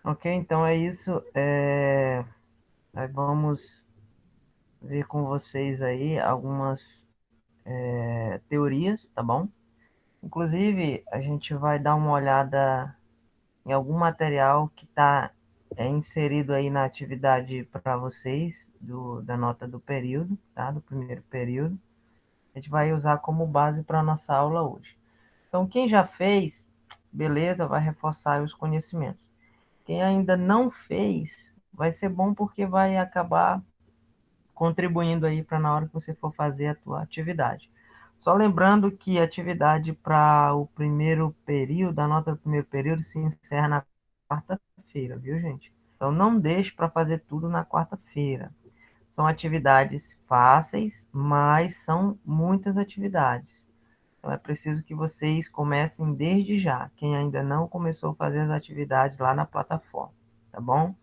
Ok, então é isso. Nós vamos ver com vocês aí algumas teorias, tá bom? Inclusive, a gente vai dar uma olhada em algum material que está inserido aí na atividade para vocês, da nota do período, tá? Do primeiro período. A gente vai usar como base para a nossa aula hoje. Então, quem já fez, beleza, vai reforçar os conhecimentos. Quem ainda não fez, vai ser bom porque vai acabar contribuindo aí para na hora que você for fazer a tua atividade. Só lembrando que a atividade para o primeiro período, a nota do primeiro período se encerra na quarta-feira, viu, gente? Então não deixe para fazer tudo na quarta-feira. São atividades fáceis, mas são muitas atividades. Então é preciso que vocês comecem desde já, quem ainda não começou a fazer as atividades lá na plataforma, tá bom?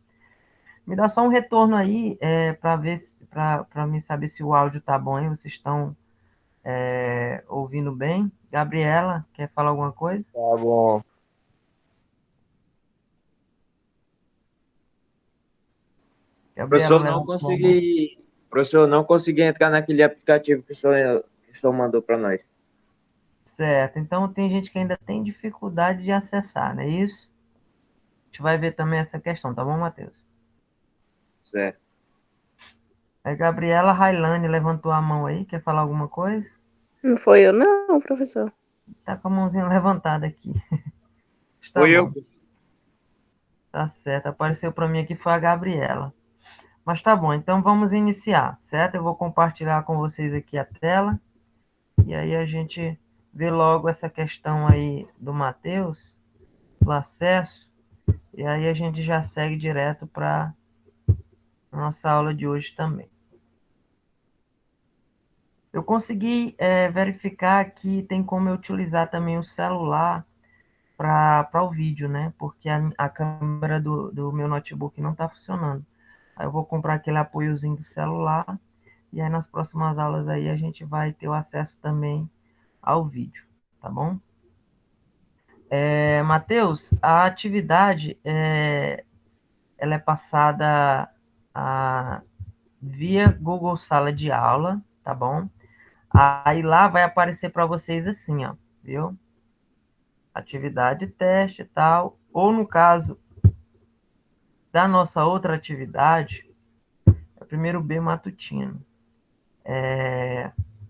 Me dá só um retorno aí para ver para mim saber se o áudio tá bom aí, vocês estão ouvindo bem? Gabriela, quer falar alguma coisa? Tá bom. Gabriela, Professor, não levanta a mão. consegui, professor, não consegui entrar naquele aplicativo que o senhor mandou para nós. Certo, então tem gente que ainda tem dificuldade de acessar, não é isso? A gente vai ver também essa questão, tá bom, Matheus? Certo. Gabriela Railane levantou a mão aí, quer falar alguma coisa? Não foi eu, não, professor. Tá com a mãozinha levantada aqui. Está Foi eu. bom, tá certo. Apareceu para mim aqui foi a Gabriela. Mas tá bom, então vamos iniciar, certo? Eu vou compartilhar com vocês aqui a tela e aí a gente vê logo essa questão aí do Matheus, do acesso, e aí a gente já segue direto para a nossa aula de hoje também. Eu consegui verificar que tem como eu utilizar também o celular para o vídeo, né? Porque a câmera do meu notebook não está funcionando. Aí eu vou comprar aquele apoiozinho do celular e aí nas próximas aulas aí a gente vai ter o acesso também ao vídeo, tá bom? Matheus, a atividade ela é passada a, via Google Sala de Aula, tá bom? Aí lá vai aparecer para vocês assim, ó, viu? Atividade teste e tal. Ou no caso da nossa outra atividade, é o primeiro B matutino.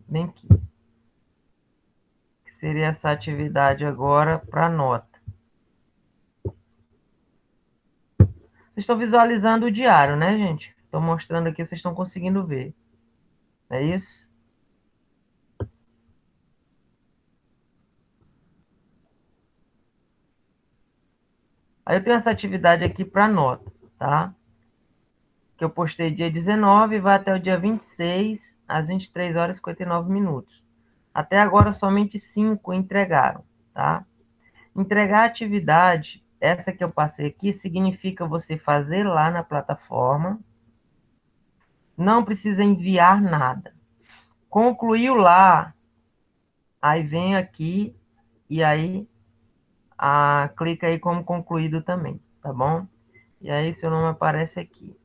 Bem que seria essa atividade agora para nota. Vocês estão visualizando o diário, né, gente? Estou mostrando aqui, vocês estão conseguindo ver. É isso? Aí eu tenho essa atividade aqui para nota, tá? Que eu postei dia 19 e vai até o dia 26, às 23 horas e 59 minutos. Até agora, somente 5 entregaram, tá? Entregar a atividade, essa que eu passei aqui, significa você fazer lá na plataforma, não precisa enviar nada. Concluiu lá, aí vem aqui e aí clica aí como concluído também, tá bom? E aí seu nome aparece aqui.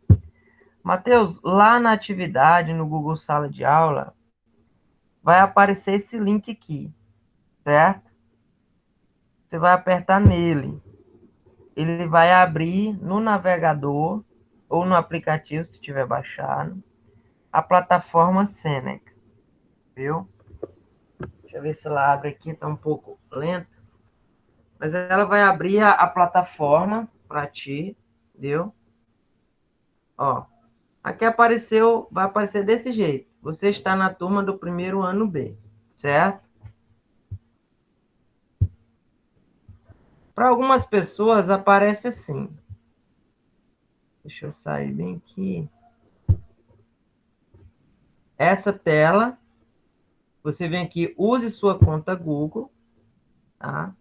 Matheus, lá na atividade, no Google Sala de Aula, vai aparecer esse link aqui, certo? Você vai apertar nele. Ele vai abrir no navegador ou no aplicativo, se tiver baixado, a plataforma Seneca, viu? Deixa eu ver se ela abre aqui, tá um pouco lento. Mas ela vai abrir a plataforma para ti, viu? Ó, aqui apareceu, vai aparecer desse jeito. Você está na turma do primeiro ano B, certo? Para algumas pessoas aparece assim. Deixa eu sair bem aqui. Essa tela, você vem aqui, use sua conta Google, tá?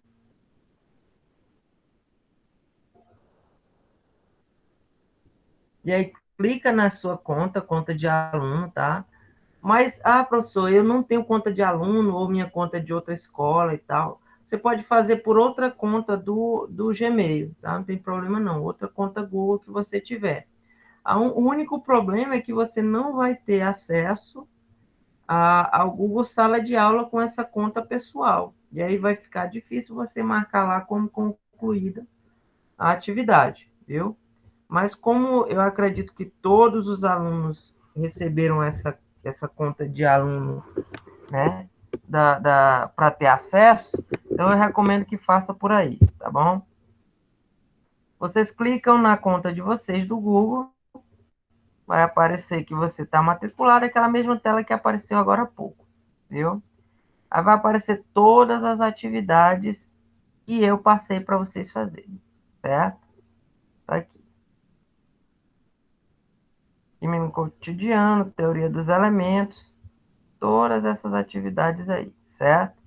E aí clica na sua conta, conta de aluno, tá? Mas, professor, eu não tenho conta de aluno ou minha conta é de outra escola e tal. você pode fazer por outra conta do Gmail, tá? Não tem problema não, outra conta Google que você tiver. O único problema é que você não vai ter acesso ao Google Sala de Aula com essa conta pessoal. E aí vai ficar difícil você marcar lá como concluída a atividade, viu? Mas como eu acredito que todos os alunos receberam essa conta de aluno, né, para ter acesso, então eu recomendo que faça por aí, tá bom? Vocês clicam na conta de vocês do Google, vai aparecer que você está matriculado, aquela mesma tela que apareceu agora há pouco, viu? Aí vai aparecer todas as atividades que eu passei para vocês fazerem, certo? Tá aqui. Química cotidiano, teoria dos elementos, todas essas atividades aí, certo?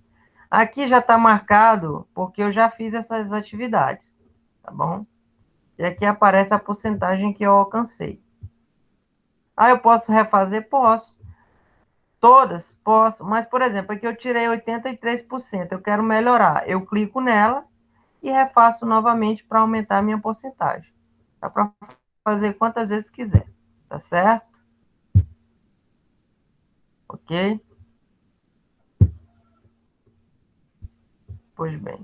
Aqui já está marcado porque eu já fiz essas atividades, tá bom? E aqui aparece a porcentagem que eu alcancei. Ah, eu posso refazer? Posso. Todas? Posso. Mas, por exemplo, aqui eu tirei 83%. Eu quero melhorar. Eu clico nela e refaço novamente para aumentar a minha porcentagem. Dá para fazer quantas vezes quiser. Tá certo? Ok? Pois bem.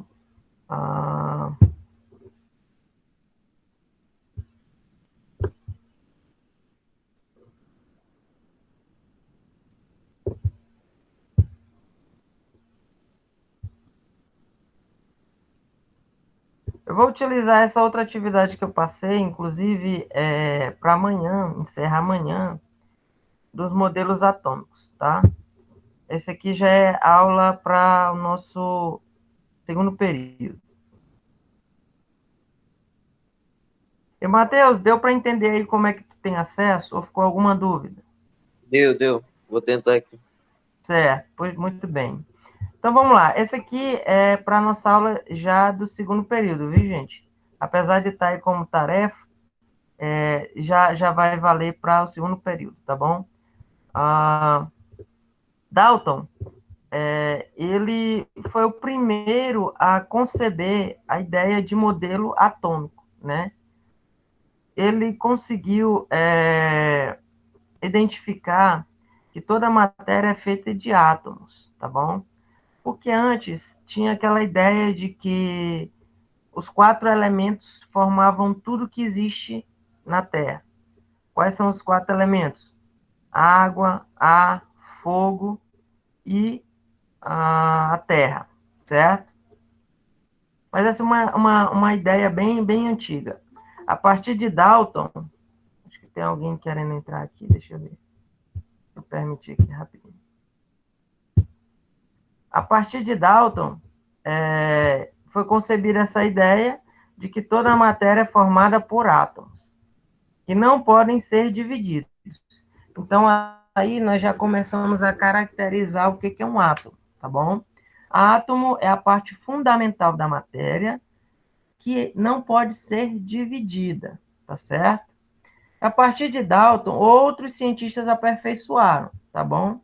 Eu vou utilizar essa outra atividade que eu passei, inclusive, para amanhã, encerrar amanhã, dos modelos atômicos, tá? Esse aqui já é aula para o nosso segundo período. E, Matheus, deu para entender aí como é que tu tem acesso ou ficou alguma dúvida? Deu. Vou tentar aqui. Certo, pois muito bem. Então vamos lá. Esse aqui é para a nossa aula já do segundo período, viu, gente? Apesar de estar aí como tarefa, já vai valer para o segundo período, tá bom? Dalton, ele foi o primeiro a conceber a ideia de modelo atômico, né? Ele conseguiu identificar que toda matéria é feita de átomos, tá bom? Porque antes tinha aquela ideia de que os 4 elementos formavam tudo que existe na Terra. Quais são os 4 elementos? Água, ar, fogo e a Terra, certo? Mas essa é uma ideia bem antiga. A partir de Dalton, acho que tem alguém querendo entrar aqui, deixa eu ver. Vou permitir aqui rapidinho. A partir de Dalton, foi concebida essa ideia de que toda a matéria é formada por átomos, que não podem ser divididos. Então, aí nós já começamos a caracterizar o que é um átomo, tá bom? Átomo é a parte fundamental da matéria que não pode ser dividida, tá certo? A partir de Dalton, outros cientistas aperfeiçoaram, tá bom?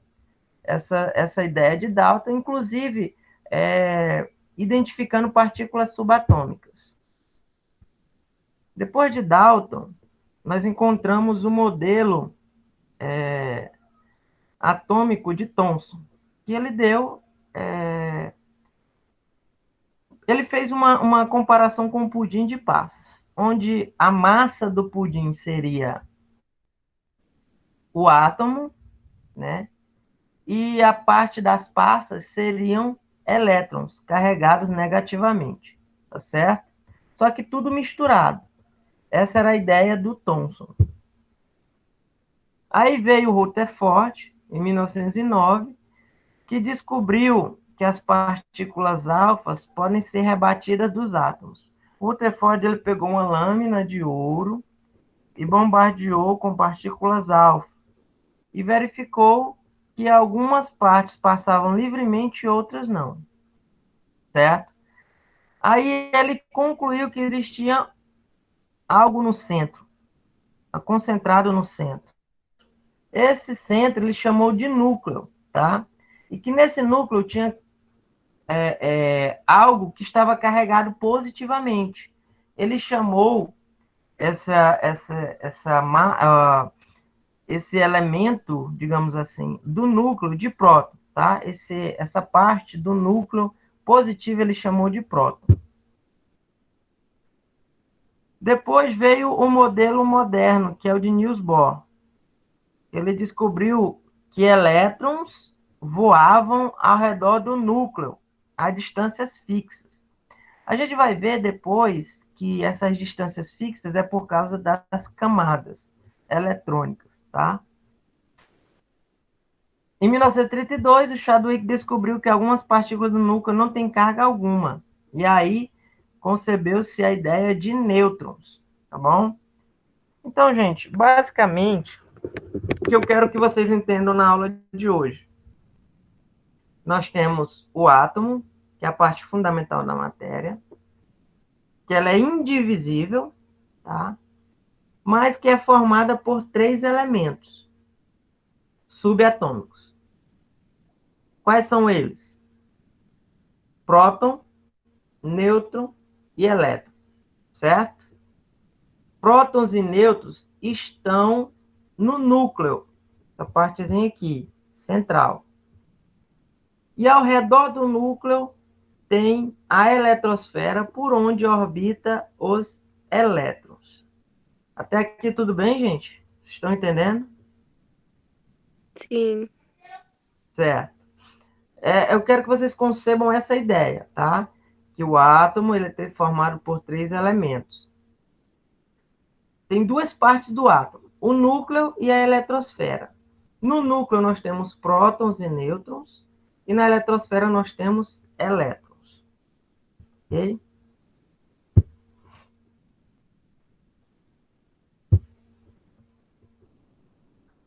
Essa ideia de Dalton, inclusive identificando partículas subatômicas. Depois de Dalton, nós encontramos o modelo atômico de Thomson, que ele deu... ele fez uma comparação com o pudim de passas, onde a massa do pudim seria o átomo, né? E a parte das passas seriam elétrons carregados negativamente, tá certo? Só que tudo misturado. Essa era a ideia do Thomson. Aí veio o Rutherford, em 1909, que descobriu que as partículas alfas podem ser rebatidas dos átomos. O Rutherford ele pegou uma lâmina de ouro e bombardeou com partículas alfa e verificou que algumas partes passavam livremente e outras não, certo? Aí ele concluiu que existia algo no centro, concentrado no centro. Esse centro ele chamou de núcleo, tá? E que nesse núcleo tinha algo que estava carregado positivamente. Ele chamou esse elemento, digamos assim, do núcleo de próton, tá? Essa parte do núcleo positivo ele chamou de próton. Depois veio o modelo moderno, que é o de Niels Bohr. Ele descobriu que elétrons voavam ao redor do núcleo, a distâncias fixas. A gente vai ver depois que essas distâncias fixas é por causa das camadas eletrônicas, tá? Em 1932, o Chadwick descobriu que algumas partículas do núcleo não têm carga alguma. E aí concebeu-se a ideia de nêutrons, tá bom? Então, gente, basicamente, o que eu quero que vocês entendam na aula de hoje. Nós temos o átomo, que é a parte fundamental da matéria, que ela é indivisível, tá? Mas que é formada por 3 elementos subatômicos. Quais são eles? Próton, nêutron e elétron, certo? Prótons e nêutrons estão no núcleo, essa partezinha aqui, central. E ao redor do núcleo tem a eletrosfera por onde orbita os elétrons. Até aqui tudo bem, gente? Vocês estão entendendo? Sim. Certo. Eu quero que vocês concebam essa ideia, tá? Que o átomo ele é formado por 3 elementos. Tem 2 partes do átomo, o núcleo e a eletrosfera. No núcleo nós temos prótons e nêutrons, e na eletrosfera nós temos elétrons. Ok?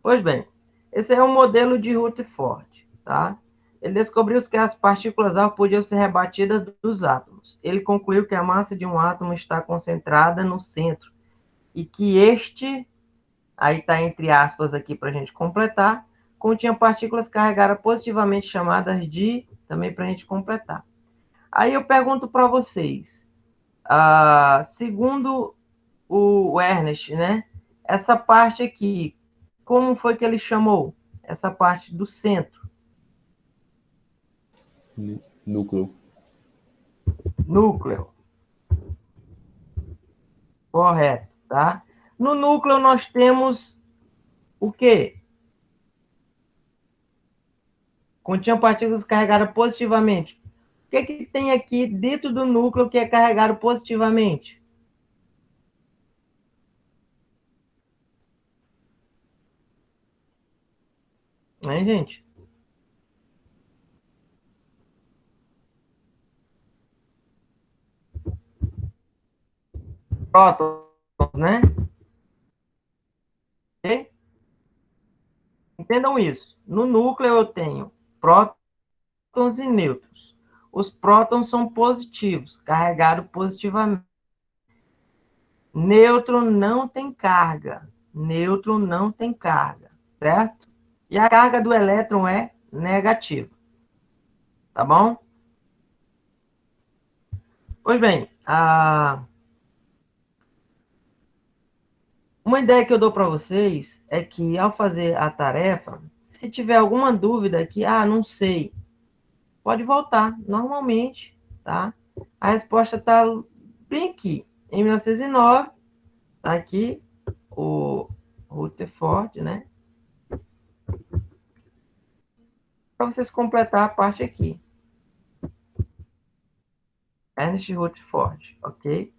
Pois bem, esse é um modelo de Rutherford, tá? Ele descobriu que as partículas alfa podiam ser rebatidas dos átomos. Ele concluiu que a massa de um átomo está concentrada no centro e que este, aí está entre aspas aqui para a gente completar, continha partículas carregadas positivamente chamadas de, também para a gente completar. Aí eu pergunto para vocês, segundo o Ernest, né? Essa parte aqui, como foi que ele chamou? Essa parte do centro. Núcleo. Núcleo. Correto, tá? No núcleo nós temos o quê? Continha partículas carregadas positivamente. O que tem aqui dentro do núcleo que é carregado positivamente? Né, gente? Prótons, né? Okay? Entendam isso. No núcleo eu tenho prótons e nêutrons. Os prótons são positivos, carregados positivamente. Nêutron não tem carga. Nêutron não tem carga, certo? E a carga do elétron é negativa. Tá bom? Pois bem, uma ideia que eu dou para vocês é que ao fazer a tarefa, se tiver alguma dúvida aqui, não sei, pode voltar normalmente, tá? A resposta está bem aqui. Em 1909, tá aqui o Rutherford, né? Para vocês completar a parte aqui. Ernest Rutherford, ok?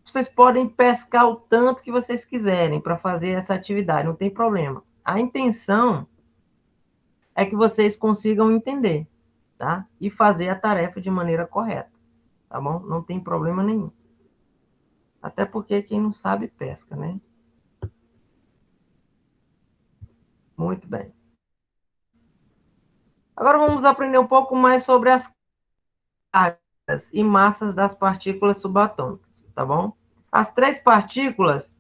Vocês podem pescar o tanto que vocês quiserem para fazer essa atividade, não tem problema. A intenção é que vocês consigam entender, tá? E fazer a tarefa de maneira correta, tá bom? Não tem problema nenhum. Até porque quem não sabe pesca, né? Muito bem. Agora vamos aprender um pouco mais sobre as cargas e massas das partículas subatômicas, tá bom? As 3 partículas,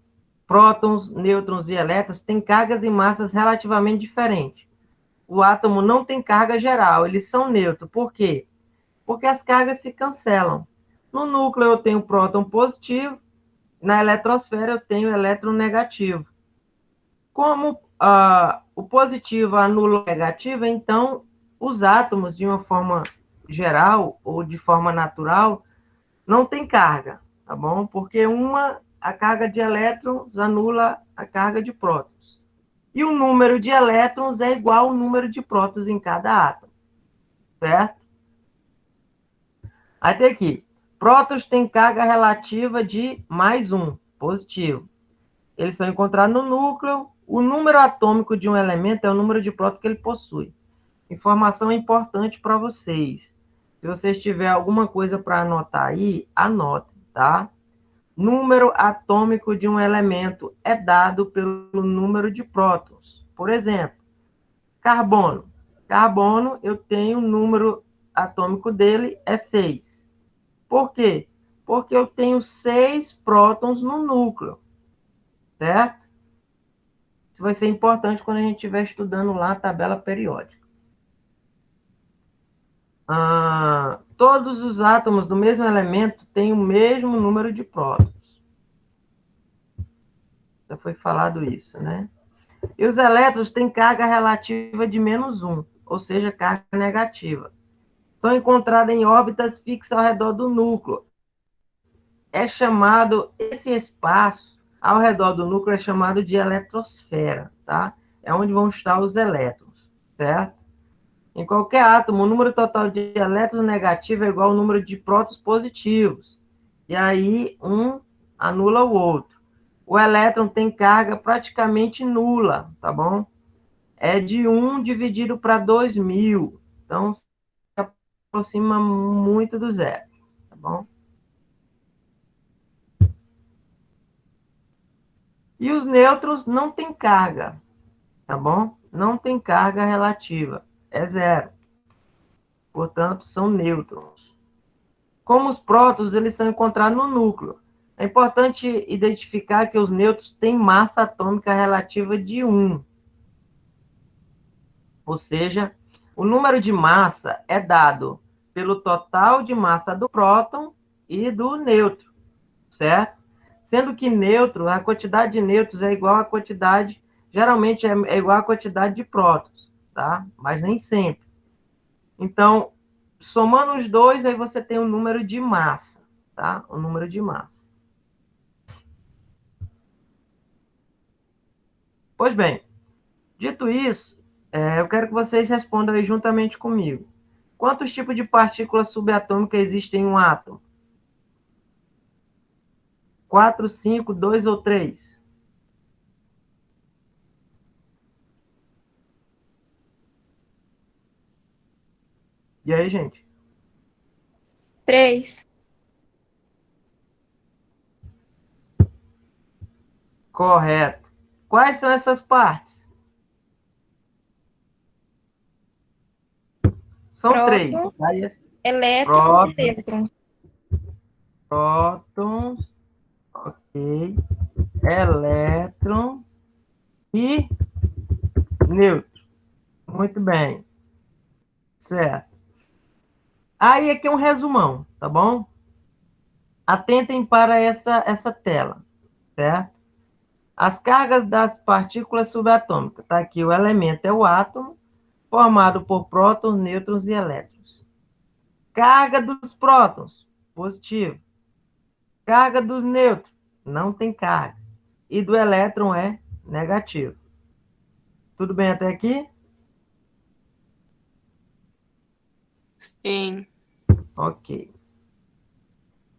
prótons, nêutrons e elétrons, têm cargas e massas relativamente diferentes. o átomo não tem carga geral, eles são neutros. Por quê? Porque as cargas se cancelam. No núcleo eu tenho próton positivo, na eletrosfera eu tenho elétron negativo. Como o positivo anula o negativo, então os átomos, de uma forma geral ou de forma natural, não tem carga, tá bom? Porque a carga de elétrons anula a carga de prótons. E o número de elétrons é igual ao número de prótons em cada átomo, certo? Aí tem aqui, prótons têm carga relativa de +1, positivo. Eles são encontrados no núcleo. O número atômico de um elemento é o número de prótons que ele possui. Informação importante para vocês. Se vocês tiverem alguma coisa para anotar aí, anotem, tá? Número atômico de um elemento é dado pelo número de prótons. Por exemplo, carbono. Carbono, eu tenho o número atômico dele é 6. Por quê? Porque eu tenho 6 prótons no núcleo, certo? Isso vai ser importante quando a gente estiver estudando lá a tabela periódica. Todos os átomos do mesmo elemento têm o mesmo número de prótons. Já foi falado isso, né? E os elétrons têm carga relativa de -1, ou seja, carga negativa. São encontrados em órbitas fixas ao redor do núcleo. Esse espaço ao redor do núcleo é chamado de eletrosfera, tá? É onde vão estar os elétrons, certo? Em qualquer átomo, o número total de elétrons negativos é igual ao número de prótons positivos. E aí, um anula o outro. O elétron tem carga praticamente nula, tá bom? É de 1 dividido para 2.000. Então, se aproxima muito do zero, tá bom? E os nêutrons não têm carga, tá bom? Não tem carga relativa, é zero. Portanto, são nêutrons. Como os prótons, eles são encontrados no núcleo. É importante identificar que os nêutrons têm massa atômica relativa de 1. Ou seja, o número de massa é dado pelo total de massa do próton e do nêutron, certo? Sendo que nêutron, a quantidade de nêutrons é igual à quantidade, geralmente é igual à quantidade de prótons, tá? Mas nem sempre. Então, somando os dois, aí você tem o número de massa, tá? O número de massa. Pois bem, dito isso, eu quero que vocês respondam aí juntamente comigo. Quantos tipos de partículas subatômicas existem em um átomo? 4, 5, 2 ou 3? E aí, gente? 3. Correto. Quais são essas partes? São Próton, 3. Tá? Elétrons e nêutrons. Prótons, ok. Elétron e nêutron. Muito bem. Certo. Aí aqui é um resumão, tá bom? Atentem para essa tela, certo? As cargas das partículas subatômicas. Tá aqui, o elemento é o átomo, formado por prótons, nêutrons e elétrons. Carga dos prótons, positivo. Carga dos nêutrons, não tem carga. E do elétron é negativo. Tudo bem até aqui? Sim. Ok.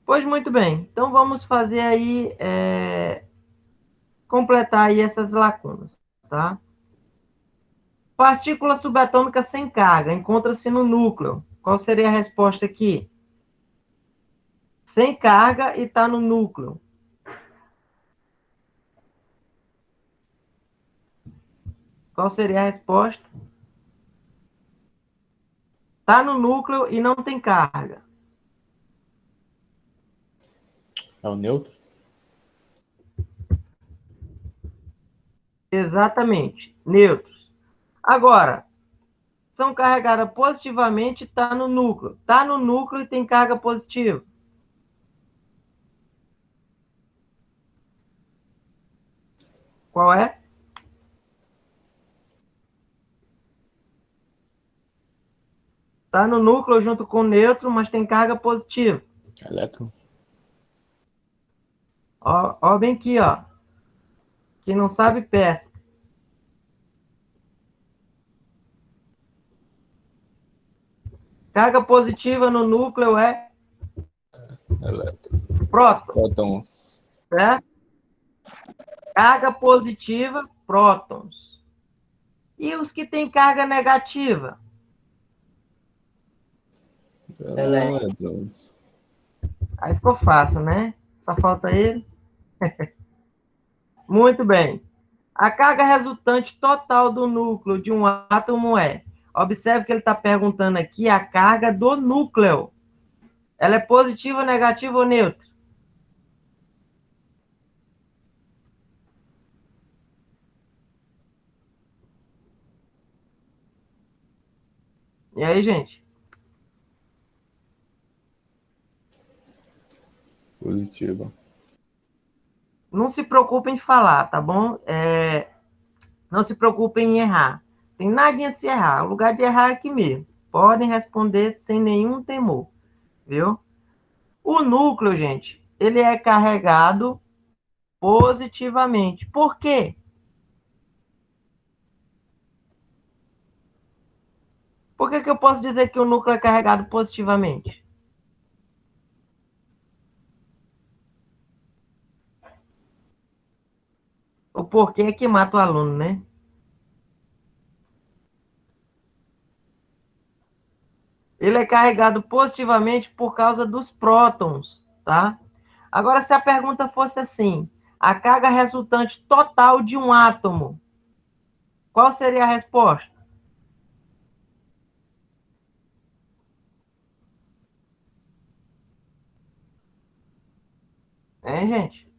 Pois muito bem. Então vamos fazer aí, completar aí essas lacunas, tá? Partícula subatômica sem carga encontra-se no núcleo. Qual seria a resposta aqui? Sem carga e está no núcleo. Qual seria a resposta? Está no núcleo e não tem carga. É o neutro? Exatamente. Nêutrons. Agora, são carregadas positivamente, está no núcleo. Está no núcleo e tem carga positiva. Qual é? Está no núcleo junto com o nêutron, mas tem carga positiva. Elétron. Ó bem aqui, ó. Quem não sabe, pesca. Carga positiva no núcleo é Elétron. próton, Próton. certo? Carga positiva, prótons. E os que têm carga negativa? Elétrons. Aí ficou fácil, né? Só falta ele. Muito bem. A carga resultante total do núcleo de um átomo é... Observe que ele está perguntando aqui a carga do núcleo. Ela é positiva, negativa ou neutra? E aí, gente? Positiva. Não se preocupem em falar, tá bom? Não se preocupem em errar. Tem nada a se errar. O lugar de errar é aqui mesmo. Podem responder sem nenhum temor, viu? O núcleo, gente, ele é carregado positivamente. Por quê? Por que eu posso dizer que o núcleo é carregado positivamente? O porquê é que mata o aluno, né? Ele é carregado positivamente por causa dos prótons, tá? Agora, se a pergunta fosse assim, a carga resultante total de um átomo, qual seria a resposta? Hein, gente?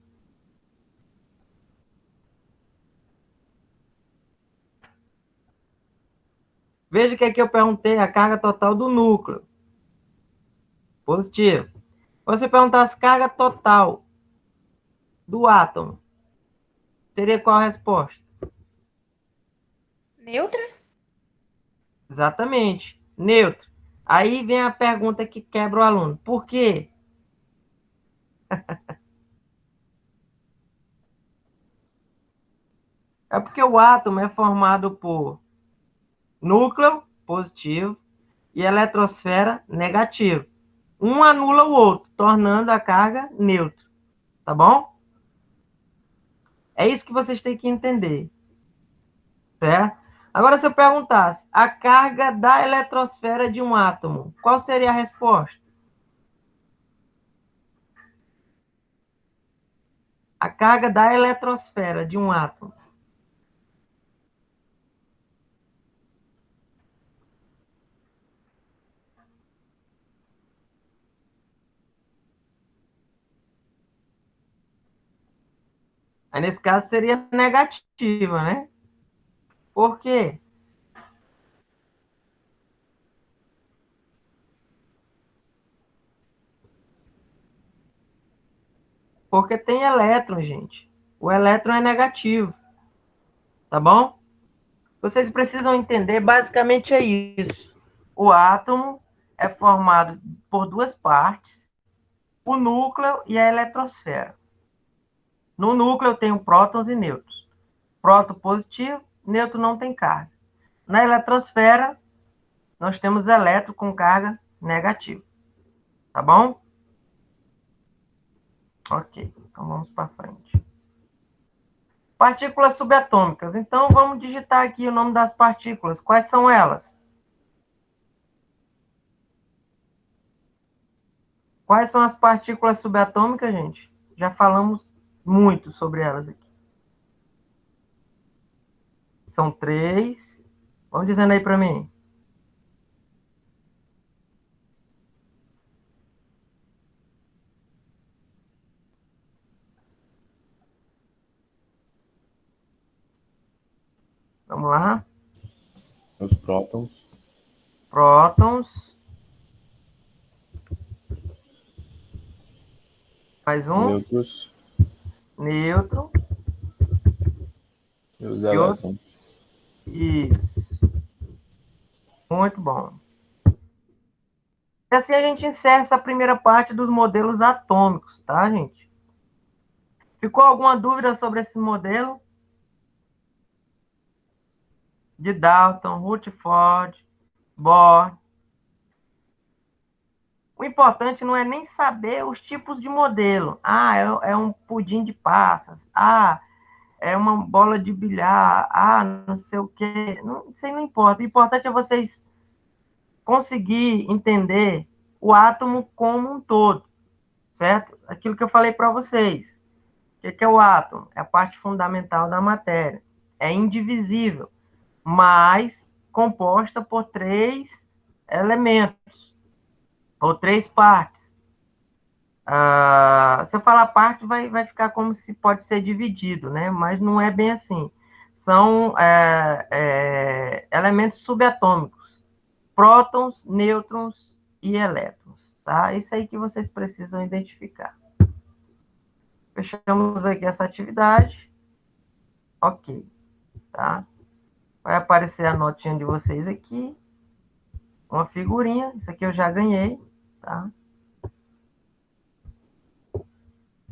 Veja que aqui eu perguntei a carga total do núcleo. Positivo. Você perguntasse carga total do átomo, seria qual a resposta? Neutra? Exatamente. Neutro. Aí vem a pergunta que quebra o aluno. Por quê? É porque o átomo é formado por núcleo, positivo, e eletrosfera, negativo. Um anula o outro, tornando a carga neutra. Tá bom? É isso que vocês têm que entender. Certo? Agora, se eu perguntasse a carga da eletrosfera de um átomo, qual seria a resposta? A carga da eletrosfera de um átomo. Aí, nesse caso, seria negativa, né? Por quê? Porque tem elétron, gente. O elétron é negativo. Tá bom? Vocês precisam entender, basicamente é isso. O átomo é formado por duas partes, o núcleo e a eletrosfera. No núcleo tem prótons e nêutrons. Próton positivo, neutro não tem carga. Na eletrosfera, nós temos elétron com carga negativa. Tá bom? Ok, então vamos para frente. Partículas subatômicas. Então, vamos digitar aqui o nome das partículas. Quais são elas? Quais são as partículas subatômicas, gente? Já falamos muito sobre elas aqui. São três. Vamos dizendo aí para mim. Vamos lá. Os prótons. prótons, mais um Nêutrons nêutron e os e outro. elétrons. Isso. Muito bom. E assim a gente encerra essa primeira parte dos modelos atômicos, tá, gente? Ficou alguma dúvida sobre esse modelo? De Dalton, Rutherford, Bohr. O importante não é nem saber os tipos de modelo. Ah, é um pudim de passas. Ah, é uma bola de bilhar. Ah, não sei o quê. Não, isso aí não importa. O importante é vocês conseguir entender o átomo como um todo, certo? Aquilo que eu falei para vocês. O que é o átomo? É a parte fundamental da matéria. É indivisível, mas composta por 3 elementos, ou 3 partes. Se eu falar parte, vai ficar como se pode ser dividido, né? Mas não é bem assim. São elementos subatômicos, prótons, nêutrons e elétrons, tá? Isso aí que vocês precisam identificar. Fechamos aqui essa atividade. Ok, tá? Vai aparecer a notinha de vocês aqui, uma figurinha. Isso aqui eu já ganhei, tá?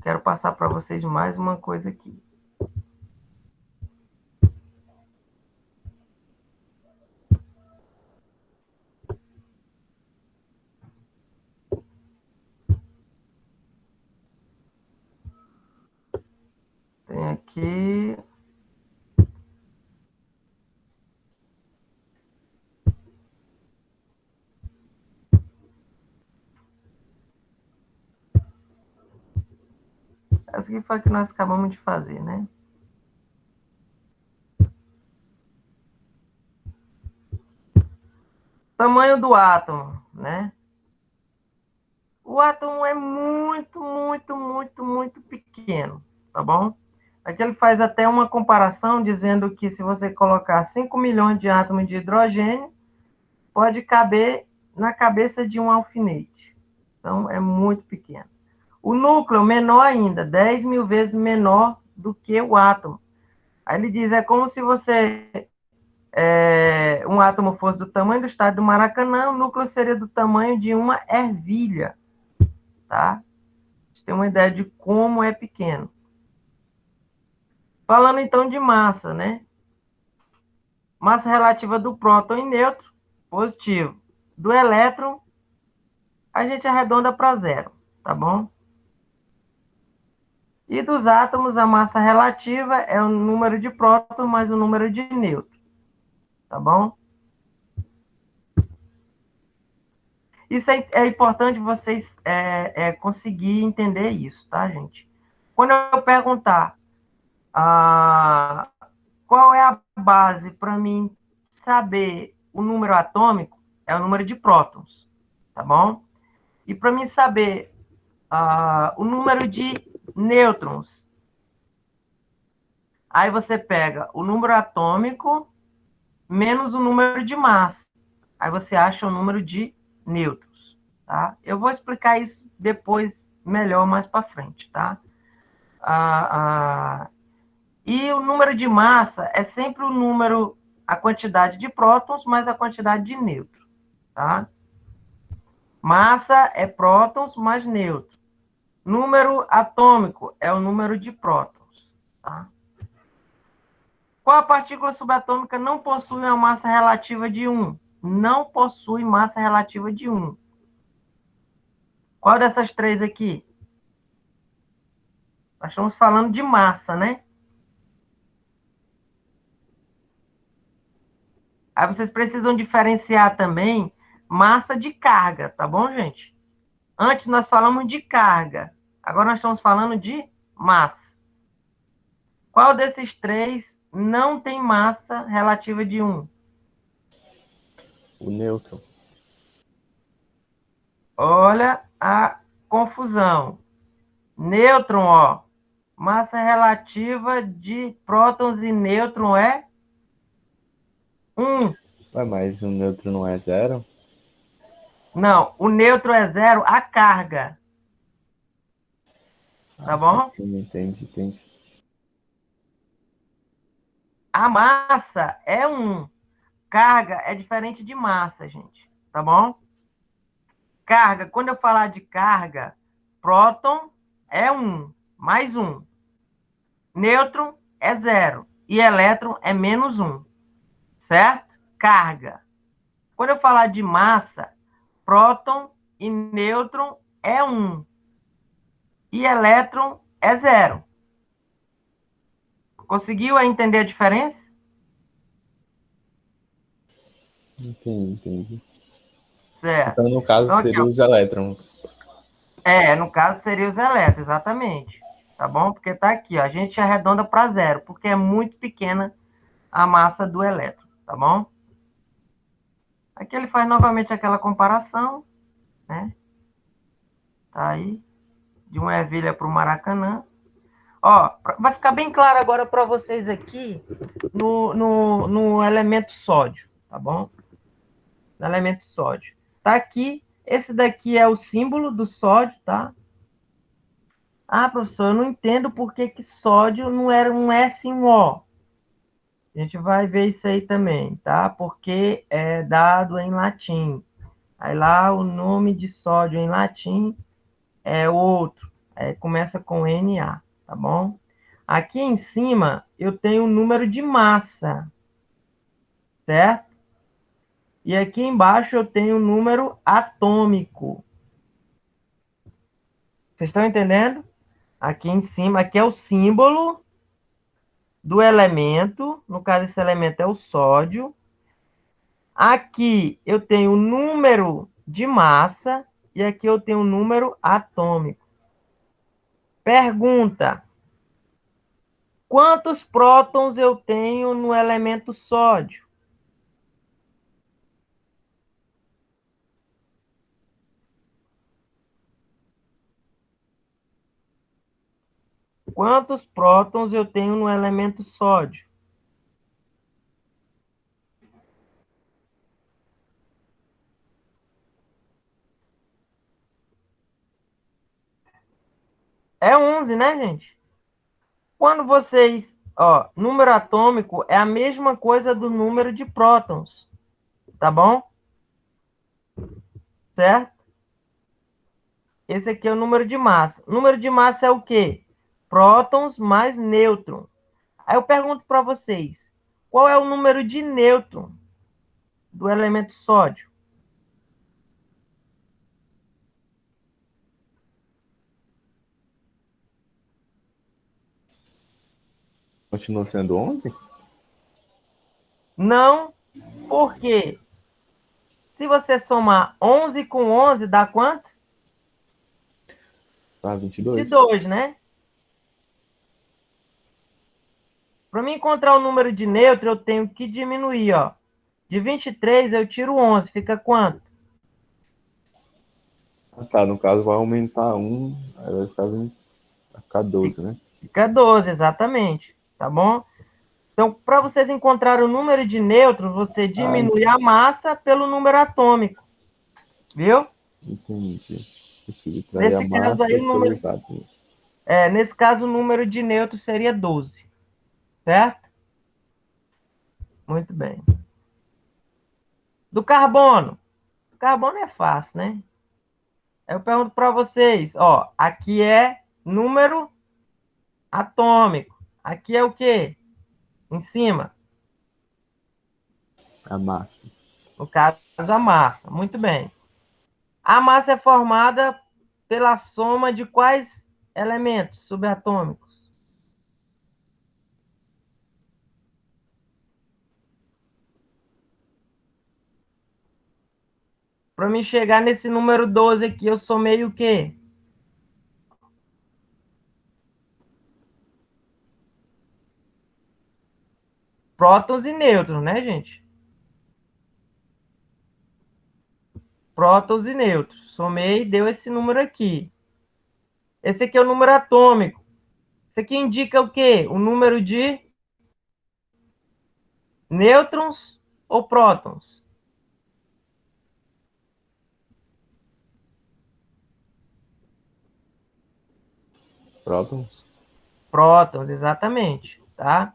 Quero passar para vocês mais uma coisa aqui. Tem aqui. Essa aqui foi a que nós acabamos de fazer, né? Tamanho do átomo, né? O átomo é muito pequeno, tá bom? Aqui ele faz até uma comparação dizendo que se você colocar 5 milhões de átomos de hidrogênio, pode caber na cabeça de um alfinete. Então, é muito pequeno. O núcleo, menor ainda, 10 mil vezes menor do que o átomo. Aí ele diz, é como se um átomo fosse do tamanho do estádio do Maracanã, o núcleo seria do tamanho de uma ervilha, tá? A gente tem uma ideia de como é pequeno. Falando então de massa, né? Massa relativa do próton e nêutron, positivo. Do elétron, a gente arredonda para 0, tá bom? E dos átomos, a massa relativa é o número de prótons mais o número de nêutrons, tá bom? Isso é importante vocês conseguir entender isso, tá, gente? Quando eu perguntar qual é a base para mim saber o número atômico, é o número de prótons, tá bom? E para mim saber o número de nêutrons, aí você pega o número atômico menos o número de massa. Aí você acha o número de nêutrons, tá? Eu vou explicar isso depois melhor, mais para frente, tá? E o número de massa é sempre o número, a quantidade de prótons mais a quantidade de nêutrons, tá? Massa é prótons mais nêutrons. Número atômico é o número de prótons, tá? Qual a partícula subatômica não possui uma massa relativa de 1? Não possui massa relativa de 1. Qual dessas 3 aqui? Nós estamos falando de massa, né? Aí vocês precisam diferenciar também massa de carga, tá bom, gente? Antes nós falamos de carga. Agora nós estamos falando de massa. Qual desses 3 não tem massa relativa de 1? O nêutron. Olha a confusão. Nêutron, ó. Massa relativa de prótons e nêutron é 1. Ué, mas o nêutron não é 0? Não, o nêutron é 0, a carga. Tá bom? Entendi. A massa é 1. Carga é diferente de massa, gente. Tá bom? Carga, quando eu falar de carga, próton é 1, mais 1. Nêutron é 0. E elétron é menos 1. Certo? Carga. Quando eu falar de massa, próton e nêutron é 1. E elétron é 0. Conseguiu entender a diferença? Entendi. Certo. Então, no caso, Então, aqui, seriam ó. os elétrons. No caso, seria os elétrons, exatamente. Tá bom? Porque tá aqui, ó. A gente arredonda para 0, porque é muito pequena a massa do elétron, tá bom? Aqui ele faz novamente aquela comparação, né? Tá aí, de uma ervilha para o Maracanã. Ó, vai ficar bem claro agora para vocês aqui no elemento sódio, tá bom? No elemento sódio. Tá aqui, esse daqui é o símbolo do sódio, tá? Ah, professor, eu não entendo por que sódio não era um S e um O. A gente vai ver isso aí também, tá? Porque é dado em latim. Aí lá o nome de sódio em latim é outro. Começa com Na, tá bom? Aqui em cima eu tenho o número de massa, certo? E aqui embaixo eu tenho o número atômico. Vocês estão entendendo? Aqui em cima, aqui é o símbolo do elemento. No caso, esse elemento é o sódio. Aqui eu tenho o número de massa e aqui eu tenho o número atômico. Pergunta: quantos prótons eu tenho no elemento sódio? Quantos prótons eu tenho no elemento sódio? É 11, né, gente? Quando vocês... Ó, número atômico é a mesma coisa do número de prótons. Tá bom? Certo? Esse aqui é o número de massa. O número de massa é o quê? Prótons mais nêutron. Aí eu pergunto para vocês, qual é o número de nêutron do elemento sódio? Continua sendo 11? Não, porque se você somar 11 com 11, dá quanto? Tá, 22. 22, né? Para mim encontrar o número de nêutron, eu tenho que diminuir, ó. De 23 eu tiro 11, fica quanto? Ah, tá, no caso vai aumentar 1, aí vai ficar 12, né? Fica 12, exatamente. Tá bom? Então, para vocês encontrarem o número de nêutrons, você diminui a massa pelo número atômico. Viu? Entendi. Preciso trair a Nesse caso massa aí, o número, pelos átomos. nesse caso, o número de nêutrons seria 12. Certo? Muito bem. Do carbono. O carbono é fácil, né? Eu pergunto para vocês, ó, aqui é número atômico. Aqui é o quê? Em cima. A massa. No caso, a massa. Muito bem. A massa é formada pela soma de quais elementos subatômicos? Para me chegar nesse número 12 aqui, eu somei o quê? Prótons e nêutrons, né, gente? Prótons e nêutrons. Somei e deu esse número aqui. Esse aqui é o número atômico. Isso aqui indica o quê? O número de nêutrons ou prótons? Prótons? Prótons, exatamente, tá?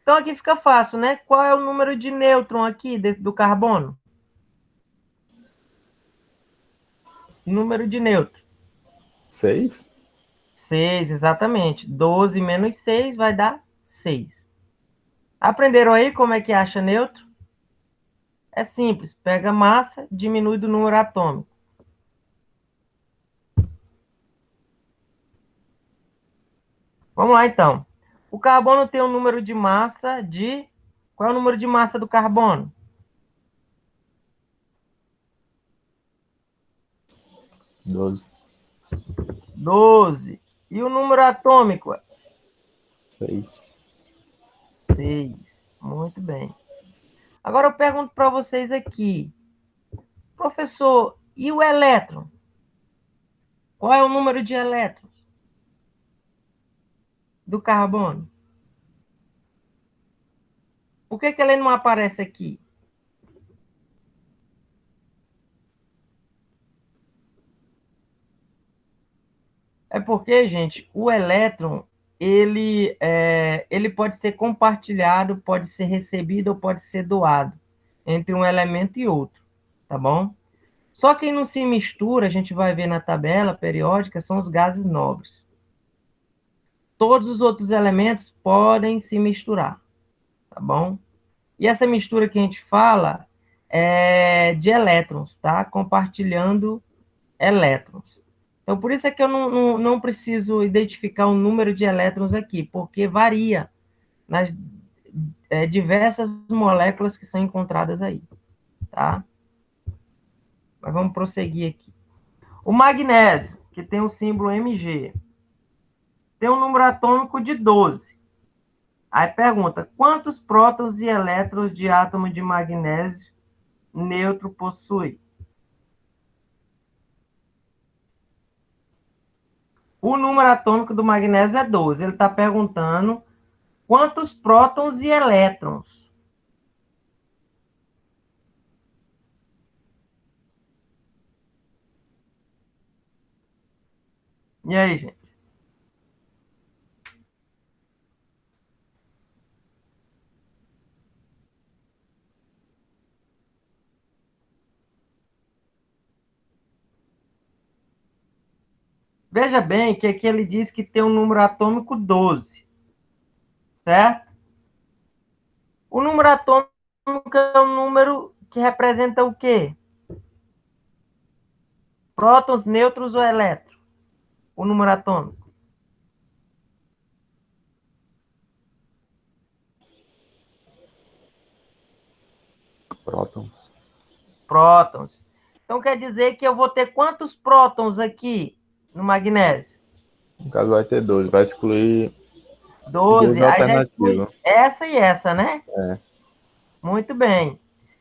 Então aqui fica fácil, né? Qual é o número de nêutron aqui do carbono? Número de nêutron. 6? 6, exatamente. 12 menos 6 vai dar 6. Aprenderam aí como é que acha nêutron? É simples, pega a massa, diminui do número atômico. Vamos lá, então. O carbono tem um número de massa de... Qual é o número de massa do carbono? 12. 12. E o número atômico? 6. 6. Muito bem. Agora eu pergunto para vocês aqui. Professor, e o elétron? Qual é o número de elétrons do carbono? Por que ele não aparece aqui? É porque, gente, o elétron, ele pode ser compartilhado, pode ser recebido ou pode ser doado entre um elemento e outro, tá bom? Só quem não se mistura, a gente vai ver na tabela periódica, são os gases nobres. Todos os outros elementos podem se misturar, tá bom? E essa mistura que a gente fala é de elétrons, tá? Compartilhando elétrons. Então, por isso é que eu não preciso identificar o número de elétrons aqui, porque varia nas diversas moléculas que são encontradas aí, tá? Mas vamos prosseguir aqui. O magnésio, que tem o símbolo Mg, tem um número atômico de 12. Aí pergunta, quantos prótons e elétrons de átomo de magnésio neutro possui? O número atômico do magnésio é 12. Ele está perguntando quantos prótons e elétrons. E aí, gente? Veja bem que aqui ele diz que tem um número atômico 12, certo? O número atômico é um número que representa o quê? Prótons, nêutrons ou elétrons? O número atômico. Prótons. Prótons. Então quer dizer que eu vou ter quantos prótons aqui no magnésio? No caso vai ter 12. Vai excluir 12. duas Aí já exclui alternativas. essa e essa, né? É. Muito bem.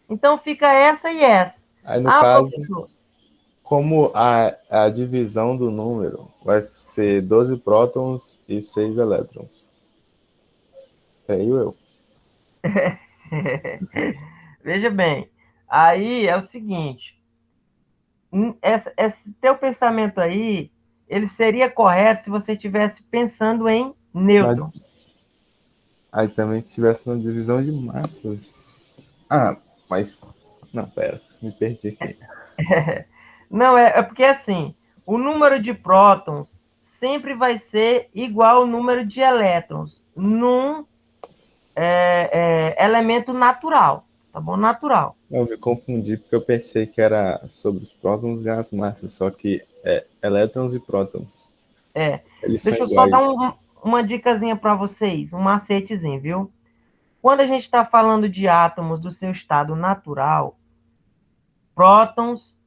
Então fica essa e essa. Aí no caso, professor. como a divisão do número vai ser 12 prótons e 6 elétrons. Eu. Veja bem. Aí é o seguinte. Esse teu pensamento aí, ele seria correto se você estivesse pensando em nêutron. Aí também se tivesse uma divisão de massas. Ah, mas. Não, pera, me perdi aqui. Não, é porque assim, o número de prótons sempre vai ser igual ao número de elétrons num elemento natural, tá bom? Natural. Eu me confundi porque eu pensei que era sobre os prótons e as massas, só que é elétrons e prótons. Eles Deixa eu são só iguais. dar uma dicasinha para vocês, um macetezinho, viu? Quando a gente está falando de átomos do seu estado natural, prótons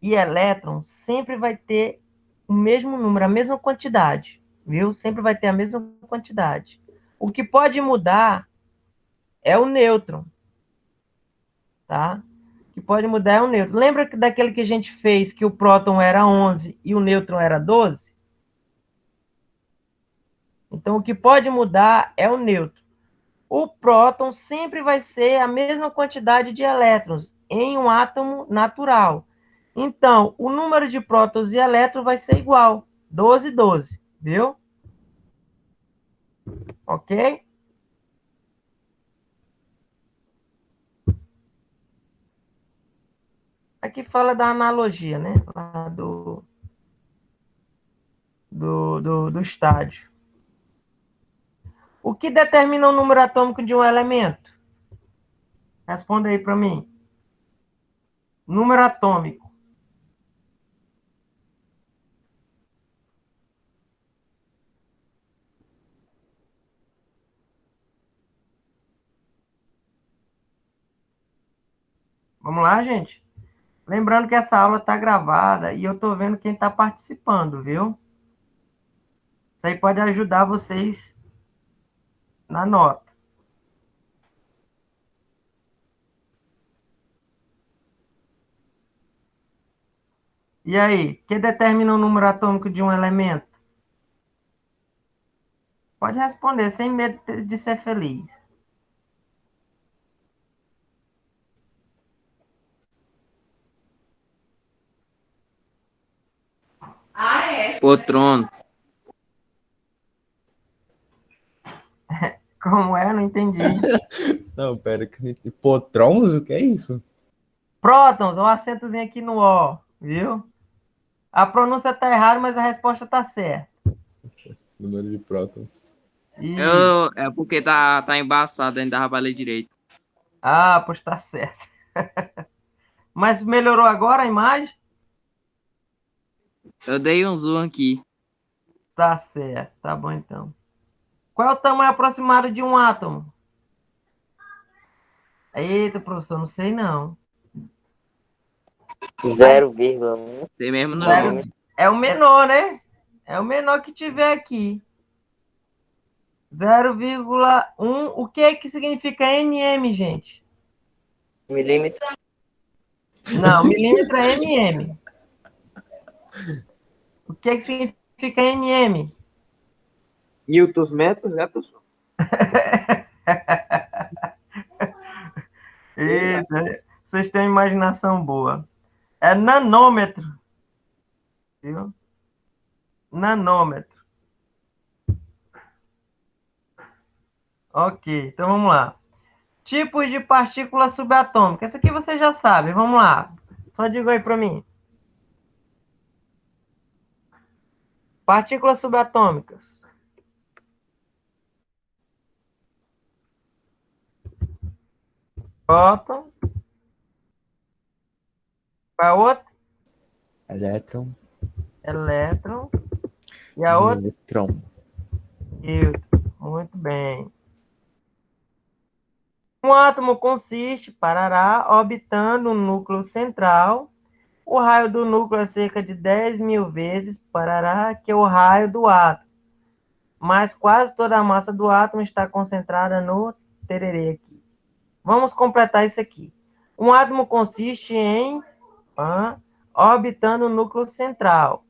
e elétrons sempre vai ter o mesmo número, a mesma quantidade, viu? Sempre vai ter a mesma quantidade. O que pode mudar é o nêutron, tá? O que pode mudar é o nêutron. Lembra daquele que a gente fez que o próton era 11 e o nêutron era 12? Então, o que pode mudar é o nêutron. O próton sempre vai ser a mesma quantidade de elétrons em um átomo natural. Então, o número de prótons e elétrons vai ser igual, 12, 12, viu? Ok? Aqui fala da analogia, né? Lá do estádio. O que determina o número atômico de um elemento? Responda aí para mim. Número atômico. Vamos lá, gente? Lembrando que essa aula está gravada e eu estou vendo quem está participando, viu? Isso aí pode ajudar vocês na nota. E aí, o que determina o número atômico de um elemento? Pode responder sem medo de ser feliz. Poltronos. Como é? Não entendi. Não, pera, potrons? O que é isso? Prótons, um acentozinho aqui no O, viu? A pronúncia tá errada, mas a resposta tá certa. Número de prótons. É porque tá embaçado, ainda dava pra ler direito. Ah, pois tá certo. Mas melhorou agora a imagem? Eu dei um zoom aqui. Tá certo, tá bom então. Qual é o tamanho aproximado de um átomo? Eita, professor, não sei não. 0,1 Sei mesmo não. milímetro. É o menor, né? É o menor que tiver aqui. 0,1. O que é que significa nm, gente? Milímetro. Não, milímetro é mm. O que é que significa nm? Newtons metros, né, professor? Eita, vocês têm uma imaginação boa. É nanômetro. Viu? Nanômetro. Ok, então vamos lá. Tipos de partículas subatômicas. Essa aqui você já sabe. Vamos lá. Só diga aí para mim. Partículas subatômicas. Próton. Qual é a outra? Elétron. Elétron. E a outra? Nêutron. Muito bem. Um átomo consiste, parará, orbitando um núcleo central. O raio do núcleo é cerca de 10.000 vezes, parará, que é o raio do átomo. Mas quase toda a massa do átomo está concentrada no tererê aqui. Vamos completar isso aqui. Um átomo consiste em orbitando o núcleo central.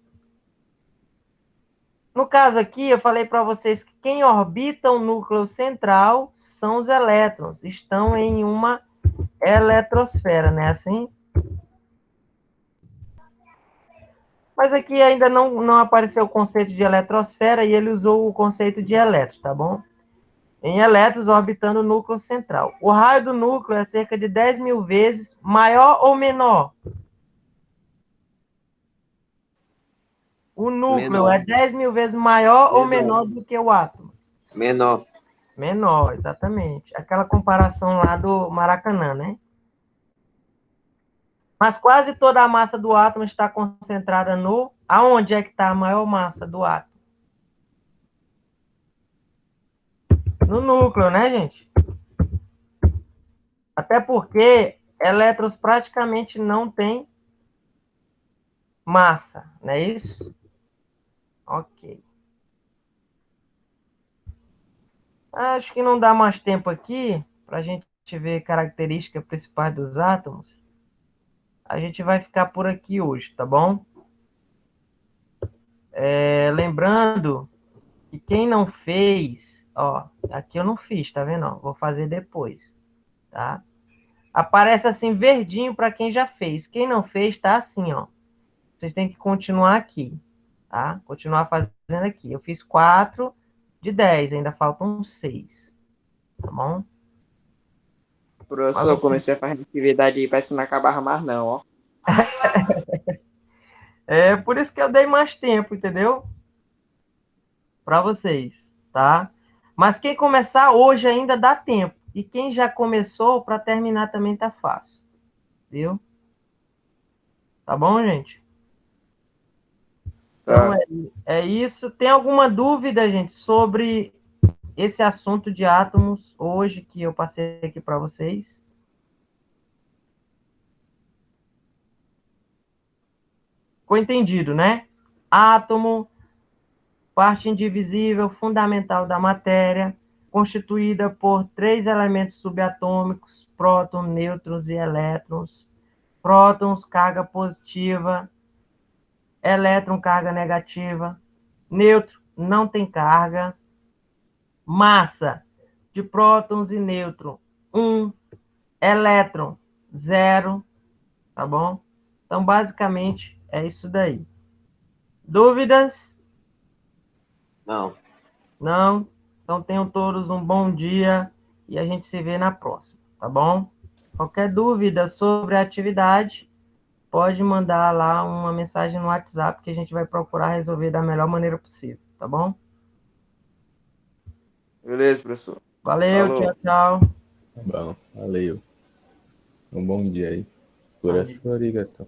No caso aqui, eu falei para vocês que quem orbita o núcleo central são os elétrons. Estão em uma eletrosfera, não é assim? Mas aqui ainda não apareceu o conceito de eletrosfera e ele usou o conceito de elétron, tá bom? Em elétrons orbitando o núcleo central. O raio do núcleo é cerca de 10.000 vezes maior ou menor? O núcleo Menor. é 10.000 vezes maior ou menor do que o átomo? Menor. Menor, exatamente. Aquela comparação lá do Maracanã, né? Mas quase toda a massa do átomo está concentrada no... Aonde é que está a maior massa do átomo? No núcleo, né, gente? Até porque elétrons praticamente não têm massa, não é isso? Ok. Acho que não dá mais tempo aqui para a gente ver características principais dos átomos. A gente vai ficar por aqui hoje, tá bom? Lembrando que quem não fez, ó, aqui eu não fiz, tá vendo? Ó, vou fazer depois, tá? Aparece assim verdinho para quem já fez. Quem não fez, tá assim, ó. Vocês têm que continuar aqui, tá? Continuar fazendo aqui. Eu fiz 4, de 10, ainda faltam 6. Tá bom? Professor, eu comecei a fazer atividade aí, parece que não acabava mais não, ó. É por isso que eu dei mais tempo, entendeu? Para vocês, tá? Mas quem começar hoje ainda dá tempo. E quem já começou, para terminar também tá fácil. Viu? Tá bom, gente? Então é isso. Tem alguma dúvida, gente, sobre esse assunto de átomos hoje que eu passei aqui para vocês? Ficou entendido, né? Átomo, parte indivisível, fundamental da matéria, constituída por 3 elementos subatômicos, prótons, nêutrons e elétrons. Prótons, carga positiva, elétron, carga negativa. Nêutron, não tem carga. Massa de prótons e nêutron, 1. Elétron, 0. Tá bom? Então, basicamente, é isso daí. Dúvidas? Não. Não? Então, tenham todos um bom dia e a gente se vê na próxima, tá bom? Qualquer dúvida sobre a atividade, pode mandar lá uma mensagem no WhatsApp que a gente vai procurar resolver da melhor maneira possível, tá bom? Beleza, professor. Valeu, Falou. tchau, tchau. Bom, valeu. Um bom dia aí. Por essa arigato.